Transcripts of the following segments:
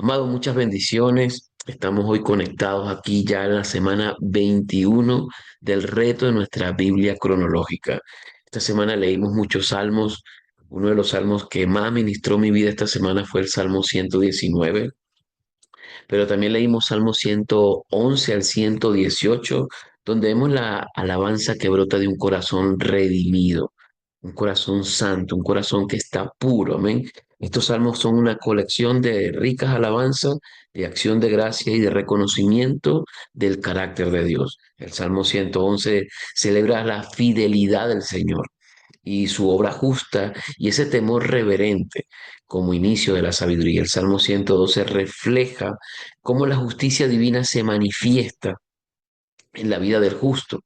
Amado, muchas bendiciones. Estamos hoy conectados aquí ya en la semana 21 del reto de nuestra Biblia cronológica. Esta semana leímos muchos salmos. Uno de los salmos que más ministró mi vida esta semana fue el Salmo 119, pero también leímos Salmo 111 al 118, donde vemos la alabanza que brota de un corazón redimido, un corazón santo, un corazón que está puro, amén. Estos salmos son una colección de ricas alabanzas, de acción de gracia y de reconocimiento del carácter de Dios. El Salmo 111 celebra la fidelidad del Señor y su obra justa y ese temor reverente como inicio de la sabiduría. El Salmo 112 refleja cómo la justicia divina se manifiesta en la vida del justo,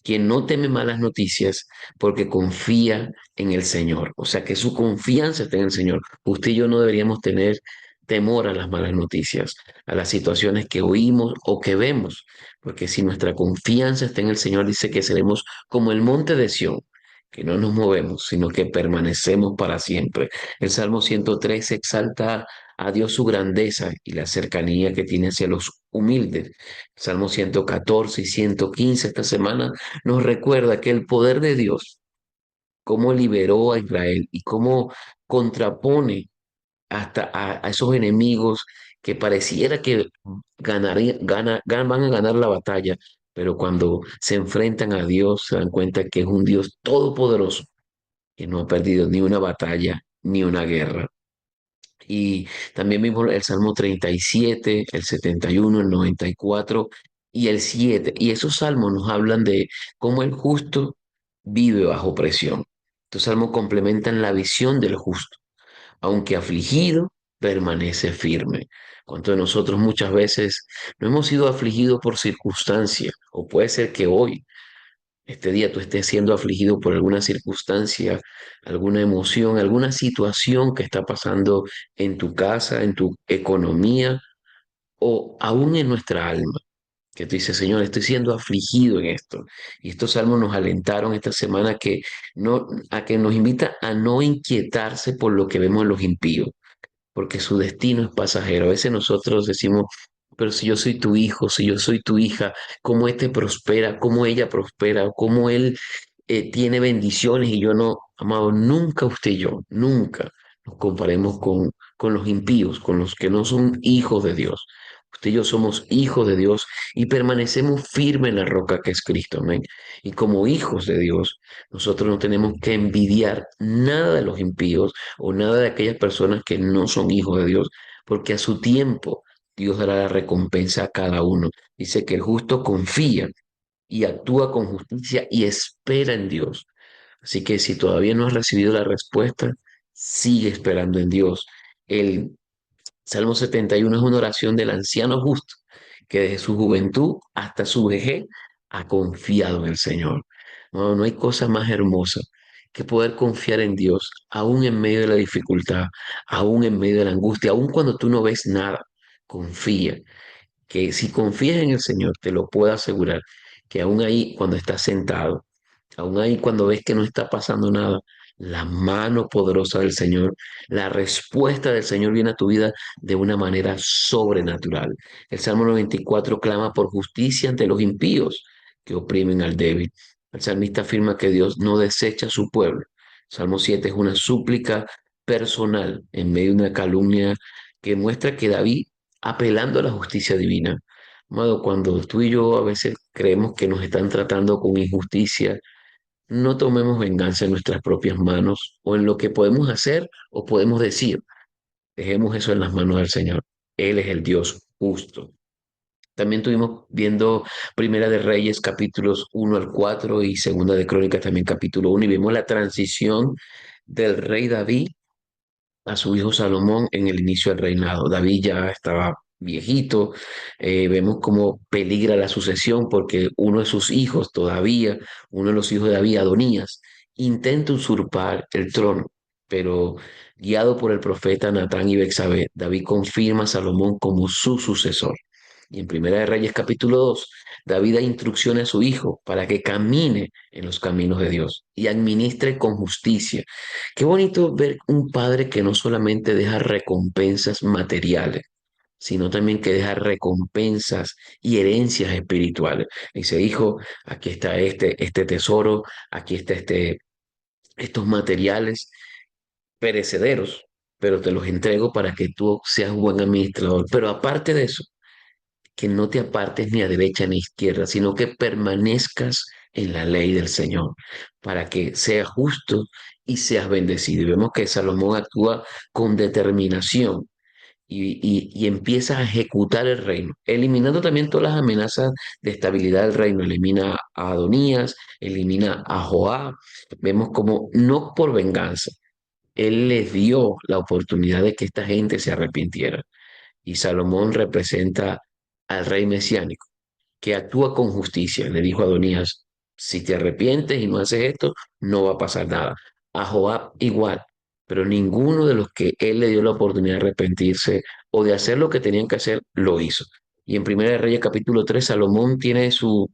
quien no teme malas noticias porque confía en el Señor. O sea, que su confianza está en el Señor. Usted y yo no deberíamos tener temor a las malas noticias, a las situaciones que oímos o que vemos, porque si nuestra confianza está en el Señor, dice que seremos como el monte de Sión, que no nos movemos, sino que permanecemos para siempre. El Salmo 103 exalta a Dios su grandeza y la cercanía que tiene hacia los humildes. Salmo 114 y 115 esta semana nos recuerda que el poder de Dios, cómo liberó a Israel y cómo contrapone hasta a esos enemigos que pareciera que van a ganar la batalla, pero cuando se enfrentan a Dios se dan cuenta que es un Dios todopoderoso, que no ha perdido ni una batalla ni una guerra. Y también vimos el Salmo 37, el 71, el 94 y el 7. Y esos salmos nos hablan de cómo el justo vive bajo presión. Estos salmos complementan la visión del justo. Aunque afligido, permanece firme. ¿Cuántos de nosotros muchas veces no hemos sido afligidos por circunstancias? O puede ser que hoy este día tú estés siendo afligido por alguna circunstancia, alguna emoción, alguna situación que está pasando en tu casa, en tu economía o aún en nuestra alma. Que tú dices, Señor, estoy siendo afligido en esto. Y estos salmos nos alentaron esta semana a que nos invita a no inquietarse por lo que vemos en los impíos, porque su destino es pasajero. A veces nosotros decimos, pero si yo soy tu hijo, si yo soy tu hija, cómo este prospera, cómo ella prospera, cómo él tiene bendiciones y yo no, amado, nunca usted y yo, nunca nos comparemos con los impíos, con los que no son hijos de Dios. Usted y yo somos hijos de Dios y permanecemos firmes en la roca que es Cristo, amén. Y como hijos de Dios, nosotros no tenemos que envidiar nada de los impíos o nada de aquellas personas que no son hijos de Dios, porque a su tiempo Dios dará la recompensa a cada uno. Dice que el justo confía y actúa con justicia y espera en Dios. Así que si todavía no has recibido la respuesta, sigue esperando en Dios. El Salmo 71 es una oración del anciano justo que desde su juventud hasta su vejez ha confiado en el Señor. No, no hay cosa más hermosa que poder confiar en Dios, aún en medio de la dificultad, aún en medio de la angustia, aún cuando tú no ves nada. Confía, que si confías en el Señor, te lo puedo asegurar, que aún ahí cuando estás sentado, aún ahí cuando ves que no está pasando nada, la mano poderosa del Señor, la respuesta del Señor viene a tu vida de una manera sobrenatural. El Salmo 94 clama por justicia ante los impíos que oprimen al débil. El salmista afirma que Dios no desecha a su pueblo. Salmo 7 es una súplica personal en medio de una calumnia que muestra que David, apelando a la justicia divina, amado, cuando tú y yo a veces creemos que nos están tratando con injusticia, no tomemos venganza en nuestras propias manos o en lo que podemos hacer o podemos decir. Dejemos eso en las manos del Señor. Él es el Dios justo. También estuvimos viendo Primera de Reyes capítulos 1 al 4 y Segunda de Crónicas también capítulo 1 y vimos la transición del rey David a su hijo Salomón en el inicio del reinado. David ya estaba viejito, vemos cómo peligra la sucesión porque uno de sus hijos todavía, uno de los hijos de David, Adonías, intenta usurpar el trono, pero guiado por el profeta Natán y Bexabé, David confirma a Salomón como su sucesor. Y en Primera de Reyes capítulo 2, David da instrucciones a su hijo para que camine en los caminos de Dios y administre con justicia. Qué bonito ver un padre que no solamente deja recompensas materiales, sino también que deja recompensas y herencias espirituales. Dice, hijo, aquí está este tesoro, aquí está estos materiales perecederos, pero te los entrego para que tú seas un buen administrador. Pero aparte de eso, que no te apartes ni a derecha ni a izquierda, sino que permanezcas en la ley del Señor, para que seas justo y seas bendecido. Y vemos que Salomón actúa con determinación y empieza a ejecutar el reino, eliminando también todas las amenazas de estabilidad del reino. Elimina a Adonías, elimina a Joab. Vemos como no por venganza, él les dio la oportunidad de que esta gente se arrepintiera. Y Salomón representa al rey mesiánico, que actúa con justicia. Le dijo a Adonías, si te arrepientes y no haces esto, no va a pasar nada. A Joab igual, pero ninguno de los que él le dio la oportunidad de arrepentirse o de hacer lo que tenían que hacer, lo hizo. Y en Primera de Reyes capítulo 3 Salomón tiene su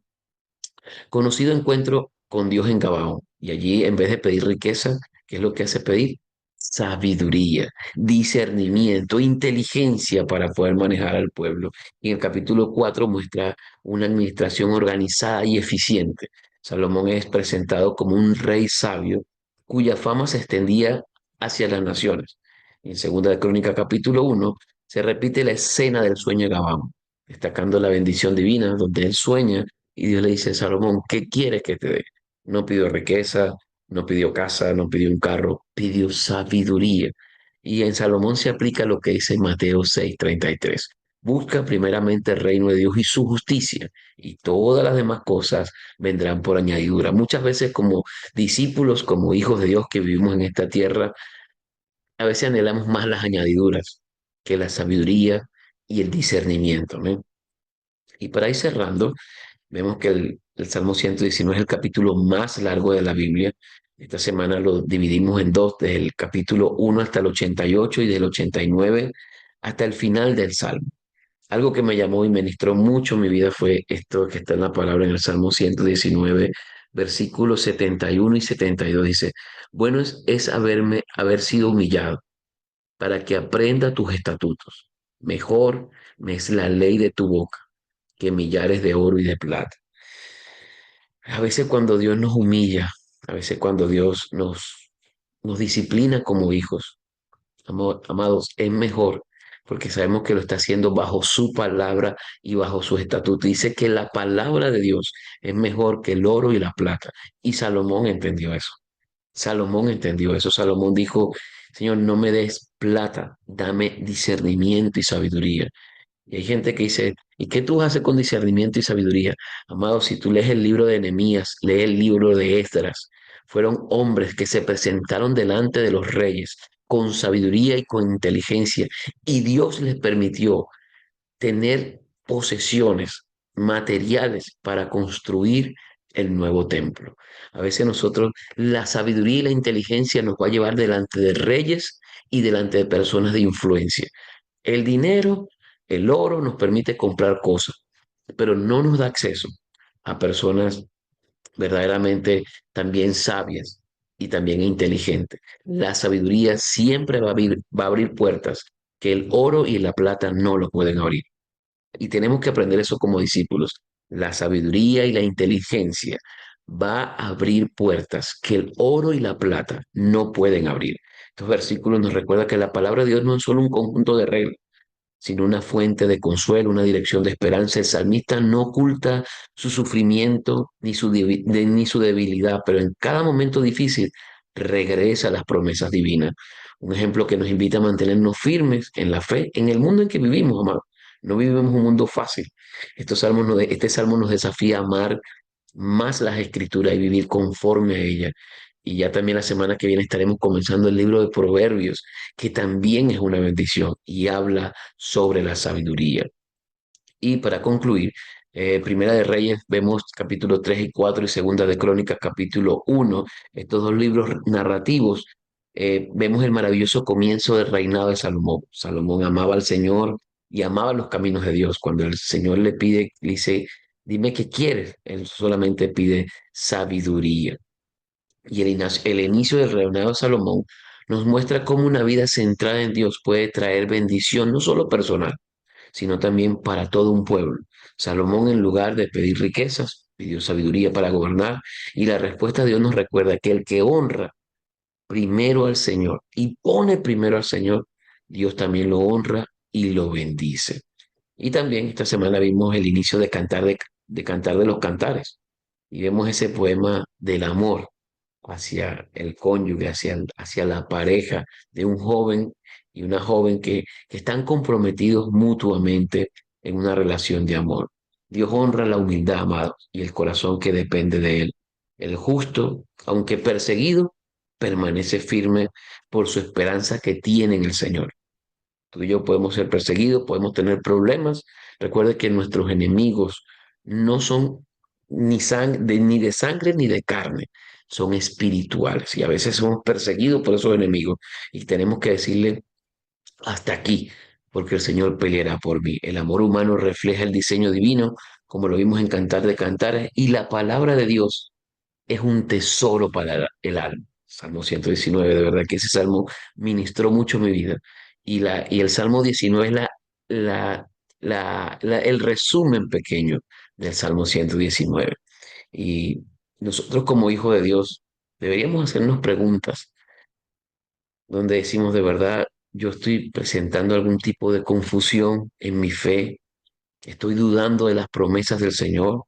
conocido encuentro con Dios en Gabaón. Y allí, en vez de pedir riqueza, ¿qué es lo que hace pedir? Sabiduría, discernimiento, inteligencia para poder manejar al pueblo. Y en el capítulo 4 muestra una administración organizada y eficiente. Salomón es presentado como un rey sabio cuya fama se extendía hacia las naciones. En Segunda de Crónica capítulo 1 se repite la escena del sueño de Gabaón, destacando la bendición divina donde él sueña y Dios le dice a Salomón, ¿qué quieres que te dé? No pidió riqueza, no pidió casa, no pidió un carro, pidió sabiduría. Y en Salomón se aplica lo que dice Mateo 6:33. Busca primeramente el reino de Dios y su justicia, y todas las demás cosas vendrán por añadidura. Muchas veces como discípulos, como hijos de Dios que vivimos en esta tierra, a veces anhelamos más las añadiduras que la sabiduría y el discernimiento, ¿no? Y para ir cerrando, vemos que el Salmo 119 es el capítulo más largo de la Biblia. Esta semana lo dividimos en dos, del capítulo 1 hasta el 88 y del 89 hasta el final del Salmo. Algo que me llamó y ministró mucho mi vida fue esto que está en la palabra en el Salmo 119, versículos 71 y 72. Dice, bueno es haber sido humillado para que aprenda tus estatutos. Mejor me es la ley de tu boca que millares de oro y de plata. A veces cuando Dios nos humilla, a veces cuando Dios nos disciplina como hijos, amados, es mejor porque sabemos que lo está haciendo bajo su palabra y bajo su estatuto. Dice que la palabra de Dios es mejor que el oro y la plata. Y Salomón entendió eso. Salomón entendió eso. Salomón dijo, Señor, no me des plata, dame discernimiento y sabiduría. Y hay gente que dice, ¿y qué tú haces con discernimiento y sabiduría? Amado, si tú lees el libro de Nehemías, lees el libro de Esdras, fueron hombres que se presentaron delante de los reyes con sabiduría y con inteligencia, y Dios les permitió tener posesiones materiales para construir el nuevo templo. A veces nosotros, la sabiduría y la inteligencia nos va a llevar delante de reyes y delante de personas de influencia. El dinero, el oro nos permite comprar cosas, pero no nos da acceso a personas verdaderamente también sabias y también inteligentes. La sabiduría siempre va a abrir puertas que el oro y la plata no lo pueden abrir. Y tenemos que aprender eso como discípulos. La sabiduría y la inteligencia va a abrir puertas que el oro y la plata no pueden abrir. Estos versículos nos recuerdan que la palabra de Dios no es solo un conjunto de reglas, sino una fuente de consuelo, una dirección de esperanza. El salmista no oculta su sufrimiento ni su debilidad, pero en cada momento difícil regresa a las promesas divinas. Un ejemplo que nos invita a mantenernos firmes en la fe, en el mundo en que vivimos, amado. No vivimos un mundo fácil. Este salmo nos desafía a amar más las escrituras y vivir conforme a ellas. Y ya también la semana que viene estaremos comenzando el libro de Proverbios, que también es una bendición y habla sobre la sabiduría. Y para concluir, Primera de Reyes vemos capítulo 3 y 4 y Segunda de Crónicas capítulo 1, estos dos libros narrativos. Vemos el maravilloso comienzo del reinado de Salomón. Salomón amaba al Señor y amaba los caminos de Dios. Cuando el Señor le pide, le dice, dime qué quieres, él solamente pide sabiduría. Y el inicio del reinado de Salomón nos muestra cómo una vida centrada en Dios puede traer bendición, no solo personal, sino también para todo un pueblo. Salomón, en lugar de pedir riquezas, pidió sabiduría para gobernar, y la respuesta de Dios nos recuerda que el que honra primero al Señor y pone primero al Señor, Dios también lo honra y lo bendice. Y también esta semana vimos el inicio de Cantar de los Cantares, y vemos ese poema del amor hacia el cónyuge, hacia la pareja de un joven y una joven que están comprometidos mutuamente en una relación de amor. Dios honra la humildad, amados, y el corazón que depende de Él. El justo, aunque perseguido, permanece firme por su esperanza que tiene en el Señor. Tú y yo podemos ser perseguidos, podemos tener problemas. Recuerde que nuestros enemigos no son ni de sangre ni de carne, son espirituales. Y a veces somos perseguidos por esos enemigos y tenemos que decirle hasta aquí, porque el Señor peleará por mí. El amor humano refleja el diseño divino, como lo vimos en Cantar de Cantares, y la palabra de Dios es un tesoro para el alma. Salmo 119, de verdad que ese salmo ministró mucho mi vida. Y el Salmo 19 es la, el resumen pequeño del Salmo 119. Y nosotros como hijos de Dios deberíamos hacernos preguntas donde decimos de verdad, yo estoy presentando algún tipo de confusión en mi fe, estoy dudando de las promesas del Señor.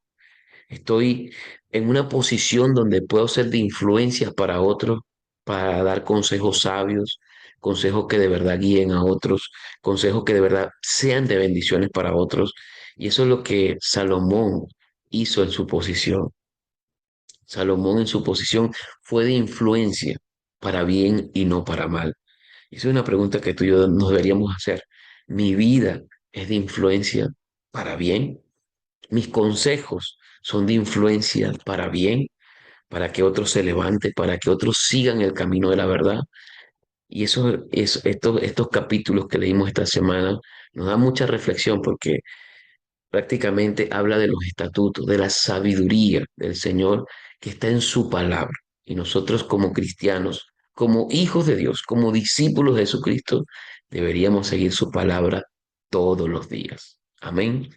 Estoy en una posición donde puedo ser de influencia para otros, para dar consejos sabios, consejos que de verdad guíen a otros, consejos que de verdad sean de bendiciones para otros. Y eso es lo que Salomón hizo en su posición. Salomón en su posición fue de influencia para bien y no para mal. Y esa es una pregunta que tú y yo nos deberíamos hacer. ¿Mi vida es de influencia para bien? ¿Mis consejos son de influencia para bien, para que otros se levanten, para que otros sigan el camino de la verdad? Y estos capítulos que leímos esta semana nos dan mucha reflexión porque prácticamente habla de los estatutos, de la sabiduría del Señor que está en su palabra. Y nosotros como cristianos, como hijos de Dios, como discípulos de Jesucristo, deberíamos seguir su palabra todos los días. Amén.